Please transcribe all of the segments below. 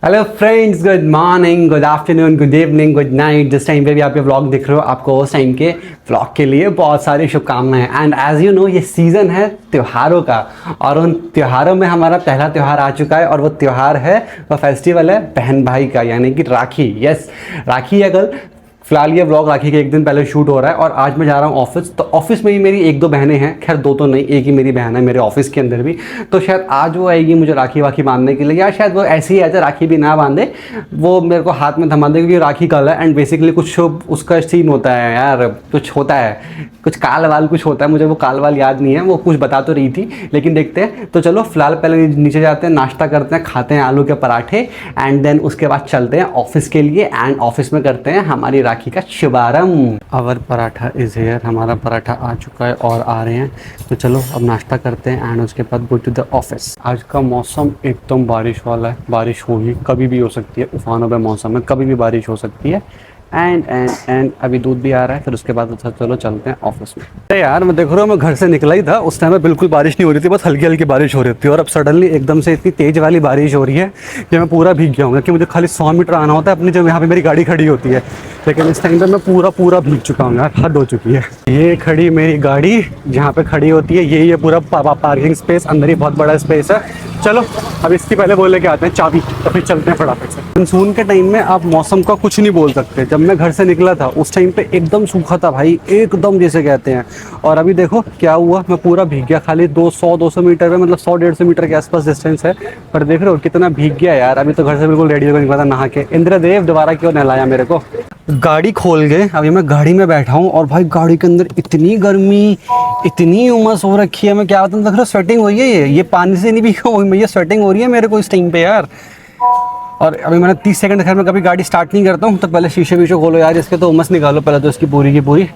Hello friends, good morning, good afternoon, good evening, good night. जिस time पे भी आप ये व्लॉग देख रहे हो, आपको उस टाइम के व्लॉग के लिए बहुत सारी शुभकामनाएं। एंड एज यू नो, ये सीज़न है त्योहारों का और उन त्योहारों में हमारा पहला त्यौहार आ चुका है और वो त्यौहार है, वो फेस्टिवल है बहन भाई का, यानी कि राखी। यस, राखी है कल। फिलहाल ये व्लॉग राखी के एक दिन पहले शूट हो रहा है और आज मैं जा रहा हूँ ऑफिस। तो ऑफिस में ही मेरी एक दो बहनें हैं, खैर दो तो नहीं, एक ही मेरी बहन है मेरे ऑफिस के अंदर भी। तो शायद आज वो आएगी मुझे राखी वाखी बांधने के लिए, या शायद वो ऐसे ही ऐसे राखी भी ना बांधे, वो मेरे को हाथ में थमा दे, क्योंकि राखी कल है। एंड बेसिकली कुछ शुभ उसका सीन होता है यार, कुछ होता है, कुछ काल वाल कुछ होता है। मुझे वो काल वाल याद नहीं है, वो कुछ बता तो रही थी, लेकिन देखते हैं। तो चलो फिलहाल पहले नीचे जाते हैं, नाश्ता करते हैं, खाते हैं आलू के पराठे, एंड देन उसके बाद चलते हैं ऑफिस के लिए। एंड ऑफिस में करते हैं हमारी राखी का शुभारंभ। अवर पराठा इज हेयर, हमारा पराठा आ चुका है और आ रहे हैं। तो चलो अब नाश्ता करते हैं एंड उसके बाद गो टू द ऑफिस। आज का मौसम एकदम बारिश वाला है, बारिश होगी, कभी भी हो सकती है, उफानों पे मौसम है, कभी भी बारिश हो सकती है। एंड अभी दूध भी आ रहा है। फिर उसके बाद चलो चलते हैं ऑफिस में। अरे यार, मैं देख रहा हूँ, मैं घर से निकला ही था, उस टाइम में बिल्कुल बारिश नहीं हो रही थी, बस हल्की हल्की बारिश हो रही थी। और अब सडनली एकदम से इतनी तेज़ वाली बारिश हो रही है कि मैं पूरा भीग गया हूँ, कि मुझे खाली 100 मीटर आना होता है अपनी, जो यहाँ पे मेरी गाड़ी खड़ी होती है। लेकिन इस टाइम पे मैं पूरा भीग चुका हूँ यार, हद हो चुकी है। ये खड़ी मेरी गाड़ी जहाँ पे खड़ी होती है, ये पूरा पार्किंग स्पेस, अंदर ही बहुत बड़ा स्पेस है। चलो अब इसकी पहले बोल लेके आते हैं चाबी, तो फिर चलते हैं फटाफट से। मानसून के टाइम में आप मौसम का कुछ नहीं बोल सकते। जब मैं घर से निकला था उस टाइम पे एकदम सूखा था भाई, एकदम जैसे कहते हैं। और अभी देखो क्या हुआ, मैं पूरा भीग गया, खाली 200 मीटर में, मतलब 100-150 मीटर के आसपास डिस्टेंस है, पर देख रहे हो कितना भीग गया यार। अभी तो घर से बिल्कुल रेडी होकर निकला था नहा के। इंद्रदेव दोबारा क्यों नहलाया मेरे को। गाड़ी खोल गए, अभी मैं गाड़ी में बैठा हूँ और भाई गाड़ी के अंदर इतनी गर्मी, इतनी उमस हो रखी है, मैं क्या बताऊँ। देख रहा स्वेटिंग हो रही है, ये पानी से नहीं भीगा हूँ, ये स्वेटिंग हो रही है मेरे को इस टाइम पे यार। और अभी मैंने 30 सेकंड, खैर मैं कभी गाड़ी स्टार्ट नहीं करता हूँ, तो पहले शीशे वीशे खोलो यार, इसके तो उमस निकालो पहले तो इसकी पूरी की पूरी।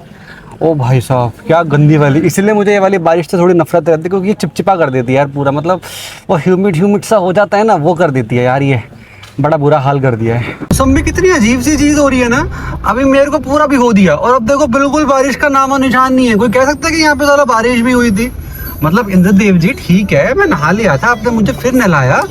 ओ भाई साहब क्या गंदी वाली, इसलिए मुझे ये वाली बारिश से थोड़ी नफरत रहती है, क्योंकि ये चिपचिपा कर देती है यार पूरा, मतलब वो ह्यूमिड सा हो जाता है ना, वो कर देती है यार। ये बड़ा बुरा हाल कर दिया है। मौसम में कितनी अजीब सी चीज हो रही है ना, अभी मेरे को पूरा भिगो दिया और अब देखो बिल्कुल बारिश का नामो निशान नहीं है। कोई कह सकता है कि यहाँ पे ज़्यादा बारिश भी हुई थी। मतलब इंद्रदेव जी ठीक है, मैं नहा लिया था, आपने मुझे फिर नहलाया,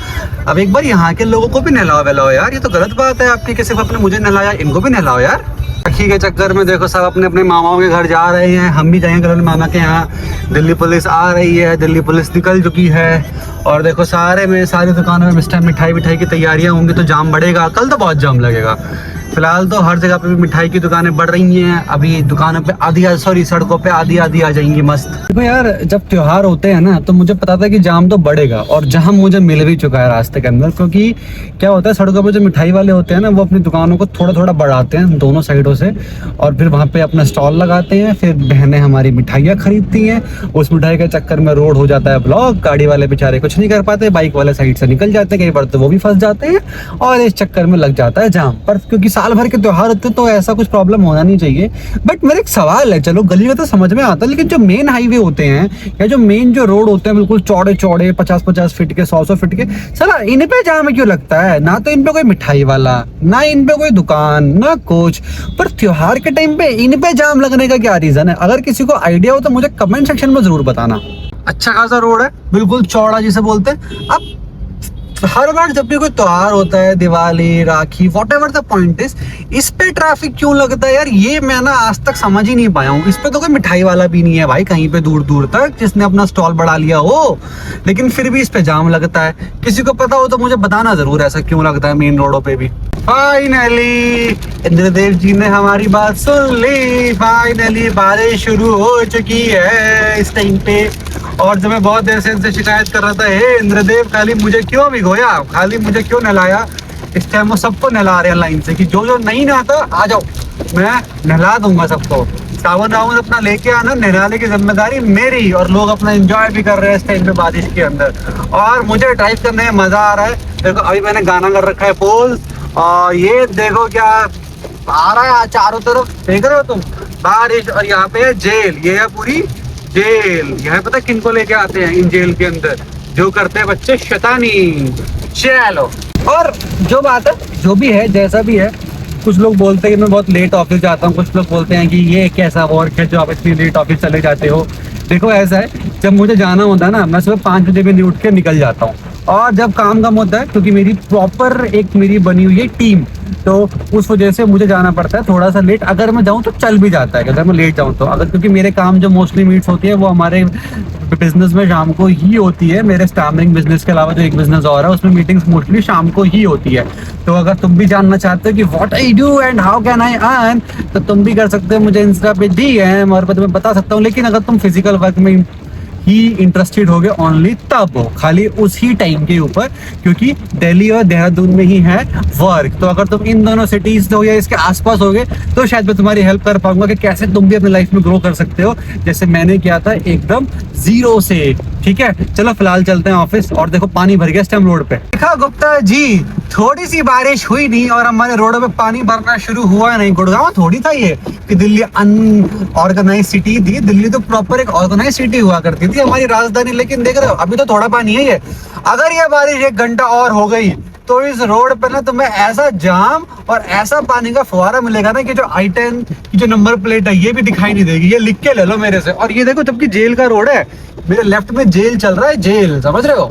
अब एक बार यहाँ के लोगों को भी नहलाओ वहलाओ यार। ये तो गलत बात है आपकी कि सिर्फ आपने मुझे नहलाया, इनको भी नहलाओ यार। राखी के चक्कर में देखो सब अपने अपने मामाओं के घर जा रहे हैं, हम भी जाएंगे कल मामा के यहाँ। दिल्ली पुलिस आ रही है, दिल्ली पुलिस निकल चुकी है और देखो सारी दुकानों में इस टाइम मिठाई की तैयारियां होंगी, तो जाम बढ़ेगा, कल तो बहुत जाम लगेगा। फिलहाल तो हर जगह पे भी मिठाई की दुकानें बढ़ रही हैं, अभी दुकानों पे सड़कों पे आधी आ जाएंगी मस्त। देखो यार, जब त्योहार होते हैं ना तो मुझे पता था कि जाम तो बढ़ेगा, और जाम मुझे मिल भी चुका है रास्ते के अंदर। क्योंकि क्या होता है, सड़कों पे जो मिठाई वाले होते हैं ना, वो अपनी दुकानों को थोड़ा बढ़ाते हैं दोनों साइडों से, और फिर वहाँ पे अपना स्टॉल लगाते हैं। फिर बहनें हमारी मिठाइयाँ खरीदती हैं, उस मिठाई के चक्कर में रोड हो जाता है ब्लॉक, गाड़ी वाले बेचारे कुछ नहीं कर पाते, बाइक वाले साइड से निकल जाते हैं, कई बार तो वो भी फंस जाते हैं, और इस चक्कर में लग जाता है जाम। पर क्योंकि साल भर के त्योहार होते तो ऐसा कुछ प्रॉब्लम होना नहीं चाहिए। बट मेरा एक सवाल है, चलो गली का तो समझ में आता है, लेकिन जो मेन हाईवे होते हैं या जो मेन जो रोड होते हैं बिल्कुल चौड़े 50-50 फीट के, 100 फीट के, साला इन पे जाम क्यों लगता है? ना तो इन पे कोई मिठाई वाला, ना इन पे कोई दुकान, ना कुछ, पर त्योहार के टाइम पे इन पे जाम लगने का क्या रीजन है? अगर किसी को आइडिया हो तो मुझे कमेंट सेक्शन में जरूर बताना। अच्छा खासा रोड है, बिल्कुल चौड़ा जिसे बोलते हैं। अब हर बार जब भी कोई त्योहार होता है, दिवाली, राखी, व्हाटएवर द पॉइंट इज, इस पे ट्रैफिक क्यों लगता है यार? ये मैं ना आज तक समझ ही नहीं पाया हूँ। इस पे तो कोई मिठाई वाला भी नहीं है भाई कहीं पे दूर दूर तक जिसने अपना स्टॉल बढ़ा लिया हो, लेकिन फिर भी इस पे जाम लगता है। किसी को पता हो तो मुझे बताना जरूर, ऐसा क्यों लगता है मेन रोडों पे भी। फाइनली इंद्रदेव जी ने हमारी बात सुन ली, फाइनली बारिश शुरू हो चुकी है इस टाइम पे। और जब मैं बहुत देर से इनसे शिकायत कर रहा था, हे इंद्रदेव खाली मुझे क्यों भिगोया, खाली मुझे क्यों नहलाया, इस टाइम वो सबको नहला रहे हैं लाइन से कि जो नहीं नहाता आ जाओ, मैं नहला दूंगा सबको। सावन वावन अपना लेके आना, नहलाने की जिम्मेदारी मेरी। और लोग अपना एंजॉय भी कर रहे हैं इस टाइम पे बारिश के अंदर, और मुझे ड्राइव करने में मजा आ रहा है। देखो अभी मैंने गाना कर रखा है पोल, और ये देखो क्या आ रहा है चारों तरफ, देख रहे हो तुम, बारिश। और यहाँ पे है जेल, ये है पूरी जेल। यहाँ पता किनको लेके आते हैं इन जेल के अंदर? जो करते हैं बच्चे शैतानी। चलो, और जो बात है, जो भी है, जैसा भी है, कुछ लोग बोलते हैं कि मैं बहुत लेट ऑफिस जाता हूँ, कुछ लोग बोलते हैं कि ये कैसा वर्क है जो आप इतनी लेट ऑफिस चले जाते हो। देखो ऐसा है, जब मुझे जाना होता है ना, मैं सुबह 5 बजे भी नहीं उठ के निकल जाता हूँ। और जब काम होता है, क्योंकि मेरी प्रॉपर एक मेरी बनी हुई है टीम, तो उस वजह से मुझे जाना पड़ता है थोड़ा सा लेट। अगर मैं जाऊँ तो चल भी जाता है, अगर मैं लेट जाऊँ तो। अगर क्योंकि मेरे काम जो मोस्टली मीट्स होती है वो हमारे बिजनेस में शाम को ही होती है। मेरे स्टैमरिंग बिजनेस के अलावा जो एक बिजनेस और है उसमें मीटिंग्स मोस्टली शाम को ही होती है। तो अगर तुम भी जानना चाहते हो कि what I do and how can I earn, तो तुम भी कर सकते हो मुझे इंस्टा पे DM, और मैं तुम्हें बता सकता हूँ। लेकिन अगर तुम फिजिकल वर्क में ही इंटरेस्टेड हो गए ओनली तब हो, खाली उसी टाइम के ऊपर, क्योंकि दिल्ली और देहरादून में ही है वर्क। तो अगर तुम इन दोनों सिटीज हो या इसके आसपास हो गए तो शायद मैं तुम्हारी हेल्प कर पाऊंगा कि कैसे तुम भी अपनी लाइफ में ग्रो कर सकते हो, जैसे मैंने किया था एकदम जीरो से। ठीक है, चलो फिलहाल चलते हैं ऑफिस। और देखो पानी भर गया स्टेम रोड पे। देखा गुप्ता जी, थोड़ी सी बारिश हुई नहीं और हमारे रोडों पे पानी भरना शुरू हुआ नहीं। गुड़गांव थोड़ी था ये कि दिल्ली अनऑर्गेनाइज सिटी थी। दिल्ली तो प्रॉपर एक ऑर्गेनाइज सिटी हुआ करती थी, हमारी राजधानी। लेकिन देख रहे हो अभी तो थोड़ा पानी है ये। अगर ये बारिश 1 घंटा और हो गई तो इस रोड पे ना तुम्हें ऐसा जाम और ऐसा पानी का फुहारा मिलेगा ना कि जो I-10 की जो नंबर प्लेट है ये भी दिखाई नहीं देगी। ये लिख के ले लो मेरे से। और ये देखो, जबकि जेल का रोड है, मेरे लेफ्ट में जेल चल रहा है, जेल, समझ रहे हो।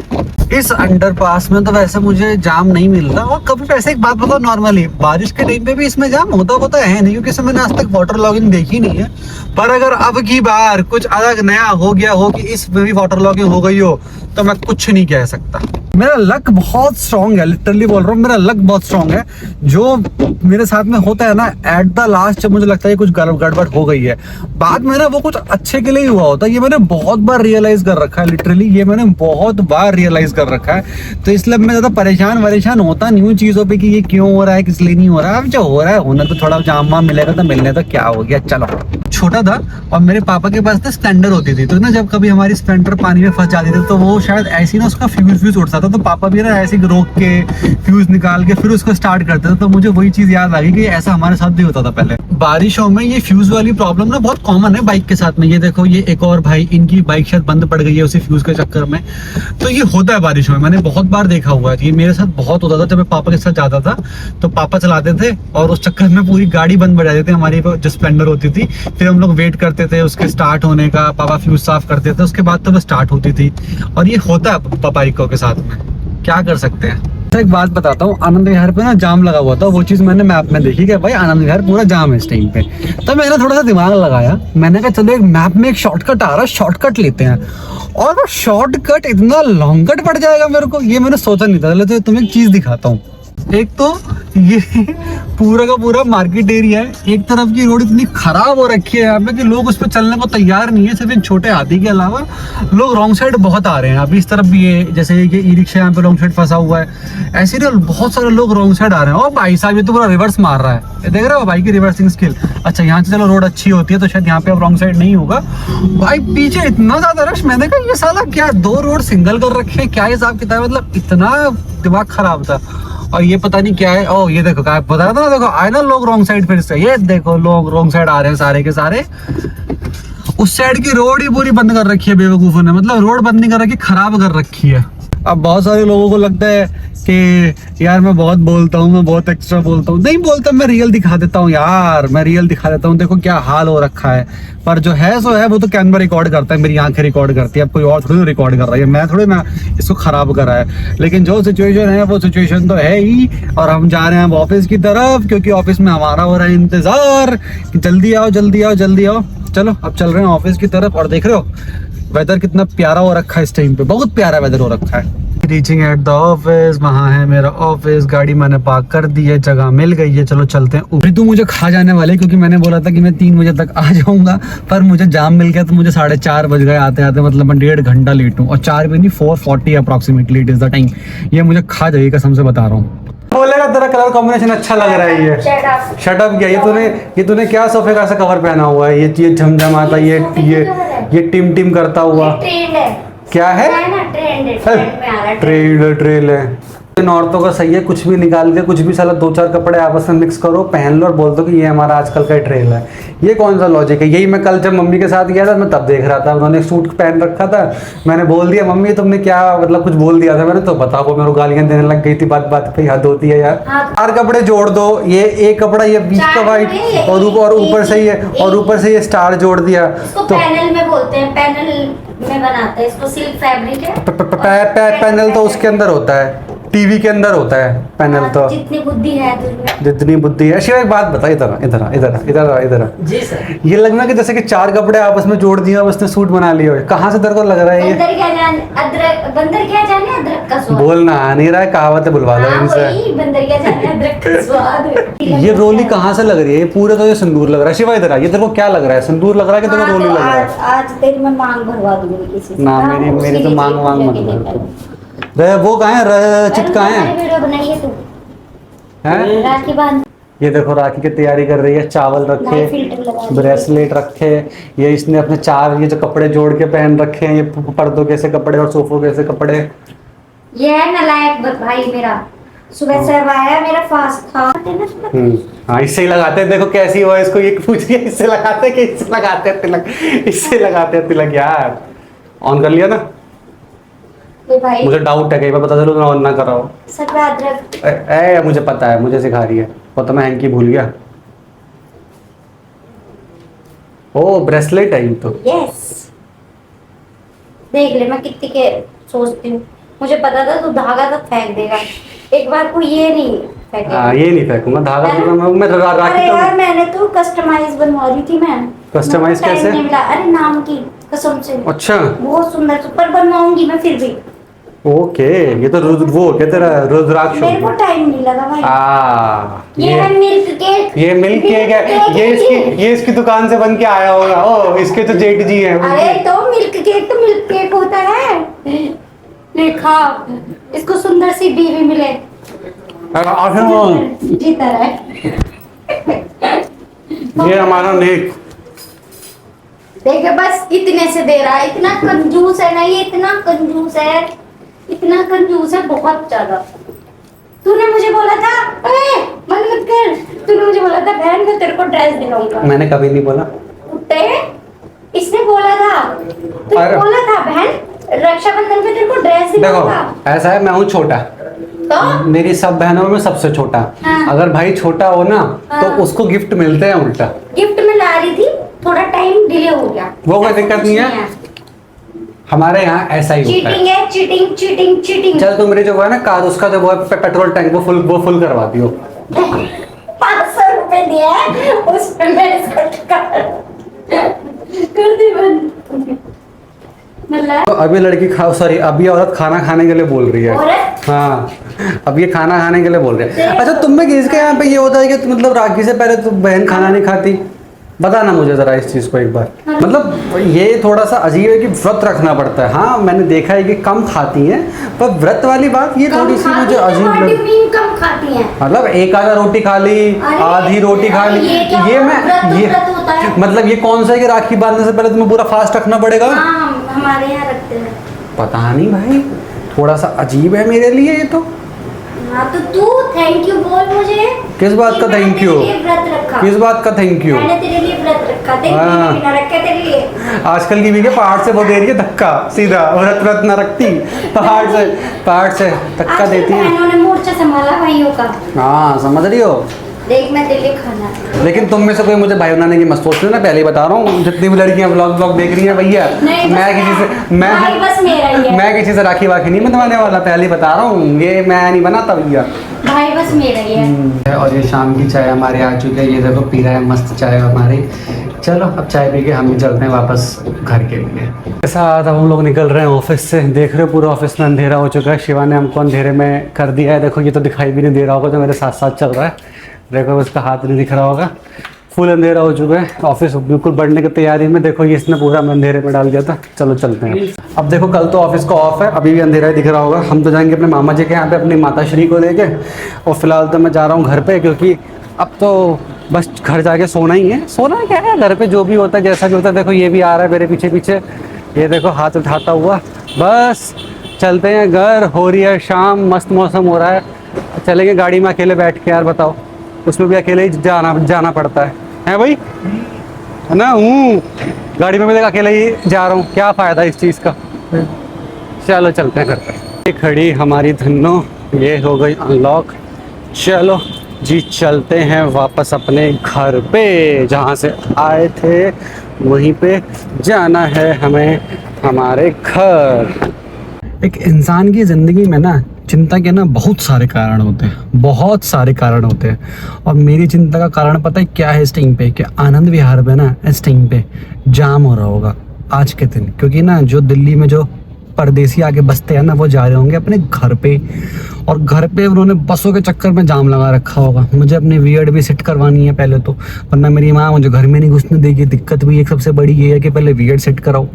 इस अंडरपास में तो वैसे मुझे जाम नहीं मिलता। और कभी वैसे एक बात बताओ, नॉर्मली बारिश के टाइम पे भी इसमें जाम होता है नहीं, क्योंकि इसमें मैंने आज तक वाटर लॉगिंग देखी नहीं है। पर अगर अब की बार कुछ अलग नया हो गया हो कि इसमें भी वाटर लॉगिंग हो गई हो तो मैं कुछ नहीं कह सकता। मेरा लक बहुत स्ट्रांग है, लिटरली बोल रहा हूँ, मेरा लक बहुत स्ट्रांग है। जो मेरे साथ में होता है ना, एट द लास्ट जब मुझे लगता है कुछ गड़बड़ हो गई है, बाद में ना वो कुछ अच्छे के लिए ही हुआ होता है। ये मैंने बहुत बार रियलाइज कर रखा है, लिटरली ये मैंने बहुत बार रियलाइज कर रखा है। तो इसलिए मैं ज्यादा परेशान होता नहीं हूँ चीजों पे कि ये क्यों हो रहा है, किस लिए नहीं हो रहा है। अब जो हो रहा है होना, तो थोड़ा जाम वाम मिलेगा तो मिलने, तो क्या हो गया, चलो। छोटा था और मेरे पापा के पास ना स्प्लेंडर होती थी, तो ना जब कभी हमारी स्प्लेंडर पानी में फंस जाती थी तो वो शायद ऐसी ना उसका फ्यूज उड़ता था, तो पापा भी ना ऐसे रोक के फ्यूज निकाल के फिर उसको स्टार्ट करते थे। तो मुझे वही चीज याद आ गई कि ऐसा हमारे साथ भी होता था पहले। बारिशों में ये फ्यूज वाली प्रॉब्लम ना बहुत कॉमन है बाइक के साथ में। ये देखो, ये एक और भाई, इनकी बाइक शायद बंद पड़ गई है उसी फ्यूज के चक्कर में। तो ये होता है बारिशों में, मैंने बहुत बार देखा हुआ है। ये मेरे साथ बहुत होता था जब मैं पापा के साथ जाता था, तो पापा चलाते थे और उस चक्कर में पूरी गाड़ी बंद पड़ जाती थी हमारी जो स्प्लेंडर होती थी। फिर हम लोग वेट करते थे उसके स्टार्ट होने का, पापा फ्यूज साफ करते थे, उसके बाद तो वो स्टार्ट होती थी। और ये होता है बाइकों के साथ में, क्या कर सकते हैं। एक बात बताता हूँ, आनंद विहार पे ना जाम लगा हुआ था। वो चीज मैंने मैप में देखी कि भाई आनंद विहार पूरा जाम है इस टाइम पे। तो मैंने थोड़ा सा दिमाग लगाया, मैंने कहा चलो एक मैप में एक शॉर्टकट आ रहा है, शॉर्टकट लेते हैं। और वो शॉर्टकट इतना लॉन्ग कट पड़ जाएगा मेरे को, ये मैंने सोचा नहीं था। तो तुम्हें एक चीज दिखाता हूँ। एक तो ये पूरा का पूरा मार्केट एरिया है, एक तरफ की रोड इतनी खराब हो रखी है यहाँ पे कि लोग उस पर चलने को तैयार नहीं है। सिर्फ इन छोटे हाथी के अलावा लोग रॉन्ग साइड बहुत आ रहे हैं। अभी इस तरफ भी है, जैसे ये ई रिक्शा यहाँ पे रॉन्ग साइड फंसा हुआ है। ऐसे ना बहुत सारे लोग रॉन्ग साइड आ रहे हैं। और भाई साहब ये तो पूरा रिवर्स मार रहा है, ये देख रहे हो भाई की रिवर्सिंग स्किल। अच्छा, यहाँ से चलो रोड अच्छी होती है तो शायद यहाँ पे अब रॉन्ग साइड नहीं होगा। भाई पीछे इतना ज्यादा रश, मैंने कहा ये साला क्या 2 रोड सिंगल कर रखे हैं, क्या हिसाब किताब, मतलब इतना दिमाग खराब था। और ये पता नहीं क्या है। ओ ये देखो, क्या बता रहा था ना, देखो आए ना लोग रॉन्ग साइड फिर से। ये देखो लोग रॉन्ग साइड आ रहे हैं सारे के सारे। उस साइड की रोड ही पूरी बंद कर रखी है बेवकूफों ने, मतलब रोड बंद नहीं कर रखी, खराब कर रखी है। अब बहुत सारे लोगों को लगता है कि यार मैं बहुत बोलता हूँ, मैं बहुत एक्स्ट्रा बोलता हूँ। नहीं बोलता, मैं रियल दिखा देता हूँ यार, मैं रियल दिखा देता हूँ। देखो क्या हाल हो रखा है। पर जो है सो है, वो तो कैमरा रिकॉर्ड करता है, मेरी आंखें रिकॉर्ड करती है। अब कोई और थोड़ी रिकॉर्ड कर रहा है, मैं थोड़ी ना इसको खराब कर रहा है। लेकिन जो सिचुएशन है वो सिचुएशन तो है ही। और हम जा रहे हैं अब ऑफिस की तरफ, क्योंकि ऑफिस में हमारा हो रहा है इंतजार कि जल्दी आओ जल्दी आओ जल्दी आओ। चलो अब चल रहे हैं ऑफिस की तरफ। और देख रहे हो वेदर कितना प्यारा हो रखा है इस टाइम पे, बहुत प्यारा वेदर हो रखा है। रीचिंग एट द ऑफिस, वहाँ है मेरा ऑफिस। गाड़ी मैंने पार्क कर दी है, जगह मिल गई है, चलो चलते हैं। ऊपरी तो मुझे खा जाने वाले, क्योंकि मैंने बोला था कि मैं 3 बजे तक आ जाऊंगा, पर मुझे जाम मिल गया तो मुझे 4:30 बज गए आते आते। मतलब मैं 1.5 घंटा लेट हूँ। और 4 भी नहीं, 4:40 approximately it is the time. ये मुझे खा जाएगी, कसम से बता रहा हूँ। बोलेगा तेरा कलर कॉम्बिनेशन अच्छा लग रहा है। ये शट अप क्या, ये तूने क्या सोफे का सा कवर पहना हुआ है, ये झमझमाता, ये टिम करता हुआ क्या है? ट्रेल है। इन औरतों का सही है, कुछ भी निकाल के कुछ भी साला 2-4 कपड़े आपस में मिक्स करो, पहन लो और बोल दो कि ये हमारा आजकल का ट्रेल है। ये कौन सा लॉजिक है? यही मैं कल जब मम्मी के साथ गया था मैं तब देख रहा था, उन्होंने एक सूट पहन रखा था, मैंने बोल दिया मम्मी तुमने क्या मतलब कुछ बोल दिया था मैंने, तो बताओ वो मेरे को गालियां देने लग गई थी बात बात पे। हद होती है यार। 4 कपड़े जोड़ दो, ये एक कपड़ा ये बीच का वाइट और ऊपर से ये और ऊपर से ये स्टार जोड़ दिया इसको तो पैनल में बोलते हैं, पैनल में बनाते हैं इसको, सिल्क फैब्रिक है। पैनल तो उसके अंदर होता है, टीवी के अंदर होता है पैनल तो। जितनी बुद्धि है तुझमें। जितनी बुद्धि है। शिवा एक बात बता, इधर इधर इधर इधर इधर जी सर। ये लगना कि जैसे कि 4 कपड़े आपस में जोड़ दिया उसने सूट बना लिया हो। कहाँ से तेरे को लग रहा है ये? बंदर क्या जाने अदरक का स्वाद। बोलना आ नहीं रहा है, कहावतें बुलवा लो हाँ, इनसे। वही बंदर क्या जाने अदरक का स्वाद। ये रोली कहाँ से लग रही है? ये पूरे तो ये सिंदूर लग रहा है। शिवा इधर आ, ये तेरे को क्या लग रहा है? सिंदूर लग रहा है कि तेरे को रोली लग रहा है? आज तेरी मैं मांग भरवा दूंगी किसी से। ना मेरी तो मांग वो कहाँ है? रचित कहाँ है? वीडियो बनाइए तू। हैं? राखी बांध। ये देखो राखी की तैयारी कर रही है, चावल लाइट रखे, फिल्टर लगा दिया। ब्रेसलेट रखे, ये इसने अपने 4 ये जो कपड़े जोड़ के पहन रखे हैं, ये पर्दों के से कपड़े और सोफों के से कपड़े। ये है नालायक भाई मेरा, सुबह से आया मेरा फास्ट था। हाँ इससे ही लगाते हैं। देखो कैसी हो इसको, ये पूछ रही है इससे लगाते हैं कि इससे लगाते हैं तिलक? इससे लगाते हैं तिलक यार। ऑन कर लिया ना? ये भाई मुझे डाउट है कई बार पता चलो तो ऑन ना कराओ। सब अदरक। ए मुझे पता है, मुझे सिखा रही है, वो तो मैं हैंकी भूल गया। ओ ब्रेसलेट है ये तो। यस, देख ले मैं कितनी के सोचती हूँ। मुझे पता था तू धागा तक फेंक देगा, एक बार को ये नहीं फेंकेगा। हाँ ये नहीं फेंकूंगा धागा तो मैं अरे राखी यार तो। मैंने तो कस्टमाइज बनवा रही थी मैं। Customize टाइम कैसे? नहीं मिला, अरे नाम की कसम से। अच्छा बहुत सुंदर सुपर बनवाऊंगी मैं फिर भी। ओके, ये तो वो क्या तेरा रुद्राक्ष मेरे को टाइम नहीं लगा भाई। ये है मिल्क केक। ये मिल्क केक है, ये इसकी दुकान से बन के आया होगा। ओ इसके तो जेठ जी हैं। अरे तो मिल्क केक होता है। देखा, इसको सुंदर सी बीवी मिले जी तरह। ये हमारा नेक। देखिए बस इतने से दे रहा है, इतना कंजूस है ना ये, इतना कंजूस है, इतना कंजूस है बहुत ज्यादा। तूने मुझे बोला था मन मत कर, तूने मुझे बोला था बहन मैं तेरे को ड्रेस दिलाऊंगा। मैंने कभी नहीं बोला। कुत्ते, इसने बोला था, तूने बोला था बहन रक्षाबंधन पे तेरे को ड्रेस दिलाऊंगा। देखो ऐसा है, मैं हूँ छोटा तो मेरी सब बहनों में सबसे छोटा। हाँ। अगर भाई छोटा हो ना हाँ। तो उसको गिफ्ट मिलते हैं उल्टा। गिफ्ट में ला रही थी, थोड़ा टाइम डिले हो गया। वो कोई दिक्कत नहीं है, हमारे यहाँ ऐसा ही होता है। चीटिंग है, चीटिंग चीटिंग चीटिंग। चल तुम मेरे जो वो है ना कार, उसका जो वो है पेट्रोल टैंक वो फुल करवा दियो। 500 रुपए दिया है उसमें मेरे कर दी बंद। मतलब तो अभी लड़की सॉरी अभी औरत खाना खाने के लिए बोल रही है। औरत? हाँ अब ये खाना खाने के लिए बोल रही है। अच्छा तुम में किसके यहाँ पे ये होता है कि मतलब राखी से पहले तो बहन खाना नहीं खाती? बताना मुझे जरा इस चीज को एक बार। मतलब ये थोड़ा सा अजीब है कि व्रत रखना पड़ता है। हाँ मैंने देखा है कि कम खाती हैं, पर व्रत वाली बात ये थोड़ी सी मुझे अजीब लगी। कम खाती हैं मतलब एक आधा रोटी खा ली, आधी रोटी खा ली, ये मतलब ये कौन सा है कि राखी बांधने से पहले तुम्हें पूरा फास्ट रखना पड़ेगा? हाँ, हमारे यहाँ रखते हैं। पता नहीं भाई, थोड़ा सा अजीब है मेरे लिए ये तो। हाँ तो तू थैंक यू बोल मुझे। किस बात का थैंक यू? व्रत रखा। किस बात का थैंक यू? मैंने तेरे लिए व्रत रखा, तेरे हाँ। लिए बिना रखे तेरे लिए। आजकल की भी पहाड़ से वो दे रही है धक्का सीधा, व्रत न रखती, पहाड़ से धक्का देती है। बहनों ने मोर्चा संभाला भाइयों का। हाँ समझ रही हो। देख मैं तेरे लिए खाना। लेकिन तुम में से कोई मुझे भाई बनाने की मत सोच लेना, पहले ही बता रहा हूँ। जितनी भी लड़कियां व्लॉग देख रही हैं भैया, मैं किसी से राखी वाखी नहीं बनवाने वाला, पहले ही बता रहा हूँ। ये मैं नहीं बनाता भैया, भाई बस मेरा ही है। और ये शाम की चाय हमारे आ चुकी है। ये देखो पी रहा है मस्त चाय हमारी। चलो अब चाय पी के हम भी चलते हैं वापस घर के लिए। ऐसा अब हम लोग निकल रहे हैं ऑफिस से। देख रहे हो पूरा ऑफिस में अंधेरा हो चुका है। शिवा ने हमको अंधेरे में कर दिया है। देखो ये तो दिखाई भी नहीं दे रहा होगा जो मेरे साथ साथ चल रहा है। देखो उसका हाथ नहीं दिख रहा होगा, फुल अंधेरा हो चुका है। ऑफिस बिल्कुल बढ़ने की तैयारी में। देखो ये इसने पूरा अंधेरे में डाल दिया था। चलो चलते हैं। अब देखो कल तो ऑफिस का ऑफ है, अभी भी अंधेरा ही दिख रहा होगा। हम तो जाएंगे अपने मामा जी के यहाँ पे अपनी माता श्री को लेके, और फिलहाल तो मैं जा रहा हूँ घर पे, क्योंकि अब तो बस घर जाके सोना ही है। सोना क्या है, घर पे जो भी होता है जैसा भी होता है। देखो ये भी आ रहा है मेरे पीछे पीछे, ये देखो हाथ उठाता हुआ। बस चलते हैं घर, हो रही है शाम, मस्त मौसम हो रहा है, चलेंगे गाड़ी में अकेले बैठ के। यार बताओ, उसमें भी अकेले ही जाना पड़ता है भाई, है ना? गाड़ी में भी देख अकेले ही जा रहा हूँ, क्या फ़ायदा इस चीज़ का। चलो चलते हैं घर पर। ये खड़ी हमारी धन्नो, ये हो गई अनलॉक। चलो जी चलते हैं वापस अपने घर पे, जहाँ से आए थे वहीं पे जाना है हमें, हमारे घर। एक इंसान की ज़िंदगी में ना चिंता के ना बहुत सारे कारण होते हैं, बहुत सारे कारण होते हैं। और मेरी चिंता का कारण पता है क्या है इस टाइम पे? कि आनंद विहार पे ना इस टाइम पे जाम हो रहा होगा आज के दिन, क्योंकि ना जो दिल्ली में जो परदेसी आके बसते हैं ना, वो जा रहे होंगे अपने घर पे, और घर पे उन्होंने बसों के चक्कर में जाम लगा रखा होगा। मुझे अपनी वीएड भी सेट करवानी है पहले तो, वरना मेरी माँ मुझे घर में नहीं घुसने देगी। दिक्कत भी एक सबसे बड़ी ये है कि पहले वीएड सेट कराओ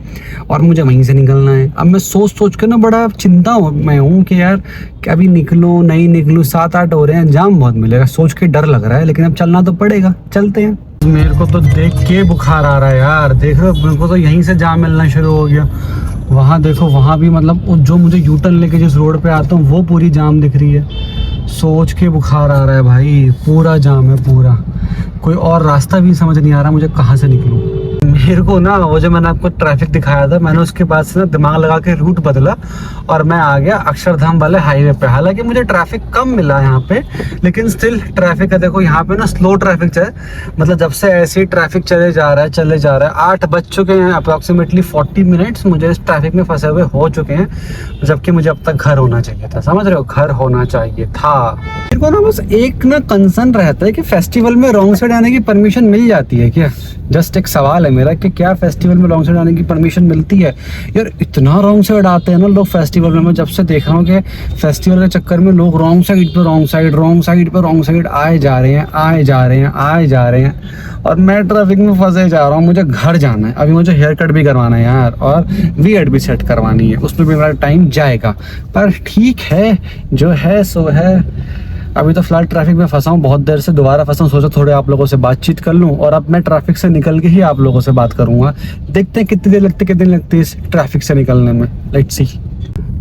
और मुझे वहीं से निकलना है। अब मैं सोच के ना बड़ा चिंता में हूँ कि यार अभी निकलूँ नहीं निकलूँ, 7-8 हो रहे हैं, जाम बहुत मिलेगा, सोच के डर लग रहा है, लेकिन अब चलना तो पड़ेगा, चलते हैं। मेरे को तो देख के बुखार आ रहा है यार, देख रहे हो, मेरे को तो यहीं से जाम मिलना शुरू हो गया। वहाँ देखो, वहाँ भी मतलब जो मुझे यूटर्न लेके जिस रोड पे आता हूँ वो पूरी जाम दिख रही है। सोच के बुखार आ रहा है भाई, पूरा जाम है पूरा, कोई और रास्ता भी समझ नहीं आ रहा मुझे कहाँ से निकलूँ। मेरे को ना वो जो मैंने आपको ट्रैफिक दिखाया था, मैंने उसके बाद से ना दिमाग लगा के रूट बदला और मैं आ गया अक्षरधाम वाले हाईवे पे। हालांकि मुझे ट्रैफिक कम मिला यहाँ पे, लेकिन स्टिल ट्रैफिक है। देखो यहाँ पे ना स्लो ट्रैफिक चल, मतलब जब से ऐसे ही ट्रैफिक चले जा रहा है। 8 बज चुके हैं, अप्रॉक्सीमेटली 40 मिनट्स मुझे इस ट्रैफिक में फंसे हुए हो चुके हैं, जबकि मुझे अब तक घर होना चाहिए था। समझ रहे हो, घर होना चाहिए था। मेरे को ना बस एक ना कंसर्न रहता है कि फेस्टिवल में रॉन्ग साइड आने की परमिशन मिल जाती है क्या? जस्ट एक सवाल है मेरा कि क्या फेस्टिवल में रॉन्ग साइड आने की परमिशन मिलती है? यार इतना रॉन्ग साइड आते हैं ना लोग फेस्टिवल में। मैं जब से देख रहा हूँ कि फेस्टिवल के चक्कर में लोग रॉन्ग साइड पे रॉन्ग साइड आए जा रहे हैं, और मैं ट्रैफिक में फंसे जा रहा हूँ। मुझे घर जाना है, अभी मुझे हेयर कट भी करवाना है यार, और वीएड भी सेट करवानी है, उसमें भी मेरा टाइम जाएगा। पर ठीक है, जो है सो है। अभी तो फिलहाल ट्रैफिक में फंसा हूँ, बहुत देर से दोबारा फंसा हूँ, सोचा थोड़े आप लोगों से बातचीत कर लूँ, और अब मैं ट्रैफिक से निकल के ही आप लोगों से बात करूँगा। देखते हैं कितनी देर लगती है इस ट्रैफिक से निकलने में, लेट्स सी।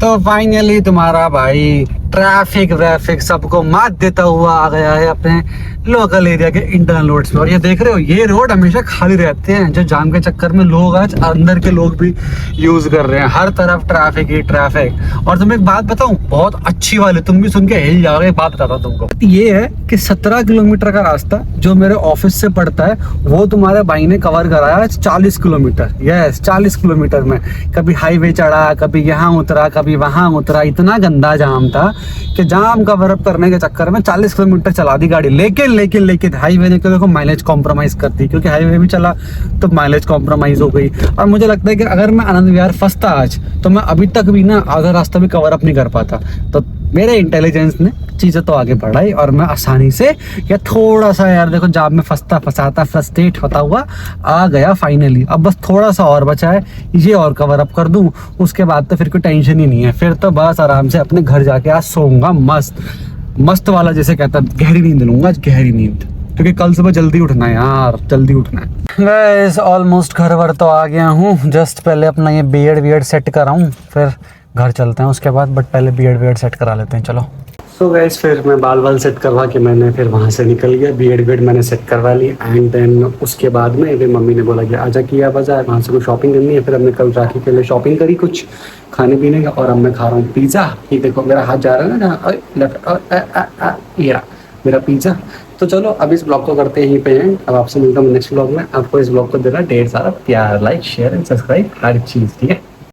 तो फाइनली तुम्हारा भाई ट्रैफिक सबको मात देता हुआ आ गया है अपने लोकल एरिया के इंटरनल रोड्स पे। और ये देख रहे हो, ये रोड हमेशा खाली रहते हैं, जो जाम के चक्कर में लोग आज अंदर के लोग भी यूज कर रहे हैं। हर तरफ ट्रैफिक ही ट्रैफिक। और तुम्हें एक बात बताऊं, बहुत अच्छी वाली, तुम भी सुन के हिल जाओगे। एक बात बताता हूं तुमको, ये है कि 17 किलोमीटर का रास्ता जो मेरे ऑफिस से पड़ता है, वो तुम्हारे भाई ने कवर कराया 40 किलोमीटर। यस, 40 किलोमीटर में कभी हाईवे चढ़ा, कभी यहाँ उतरा, कभी वहां उतरा। इतना गंदा जाम था कि जाम कवर अप करने के चक्कर में 40 किलोमीटर चला दी गाड़ी। लेकिन हाईवे ने देखो माइलेज कॉम्प्रोमाइज कर दी, क्योंकि हाईवे भी चला तो माइलेज कॉम्प्रोमाइज हो गई। और मुझे लगता है कि अगर मैं आनंद विहार फंसता आज, तो मैं अभी तक भी ना आधा रास्ता भी कवर अप नहीं कर पाता। तो मेरे इंटेलिजेंस ने चीज़ें तो आगे बढ़ाई, और मैं आसानी से, या थोड़ा सा यार देखो जाम में फंसाता फ्रस्ट्रेट होता हुआ आ गया फाइनली। अब बस थोड़ा सा और बचा है, ये और कवर अप कर दूं, उसके बाद तो फिर कोई टेंशन ही नहीं है। फिर तो बस आराम से अपने घर जाके आज सोऊंगा मस्त वाला, जैसे कहता है, गहरी नींद लूंगा आज, गहरी नींद, क्योंकि कल सुबह जल्दी उठना है यार, जल्दी उठना है। गाइस ऑलमोस्ट घर वर तो आ गया हूँ। जस्ट पहले अपना ये बीएड सेट कराऊँ, फिर घर चलते हैं उसके बाद, बट पहले बीएड सेट करा लेते हैं। चलो। सो गाइस फिर मैं बाल सेट करवा के मैंने फिर वहाँ से निकल गया। बीएड मैंने सेट करवा ली, एंड देन उसके बाद में फिर मम्मी ने बोला कि आजा किया बाजार, वहाँ से कुछ शॉपिंग करनी है। फिर हमने कल राखी के लिए शॉपिंग करी कुछ खाने पीने का, और अब मैं खा रहा हूँ पिज़्ज़ा। ये देखो मेरा हाथ जा रहा है ना जहाँ, लेफ्ट, ये मेरा पिज़्ज़ा। तो चलो अब इस ब्लॉग को करते हैं यहीं पे हैं। अब आपसे मिलता हूँ नेक्स्ट ब्लॉग में। आपको इस ब्लॉग को देना ढेर सारा प्यार, लाइक शेयर एंड सब्सक्राइब, हर चीज़, ठीक है।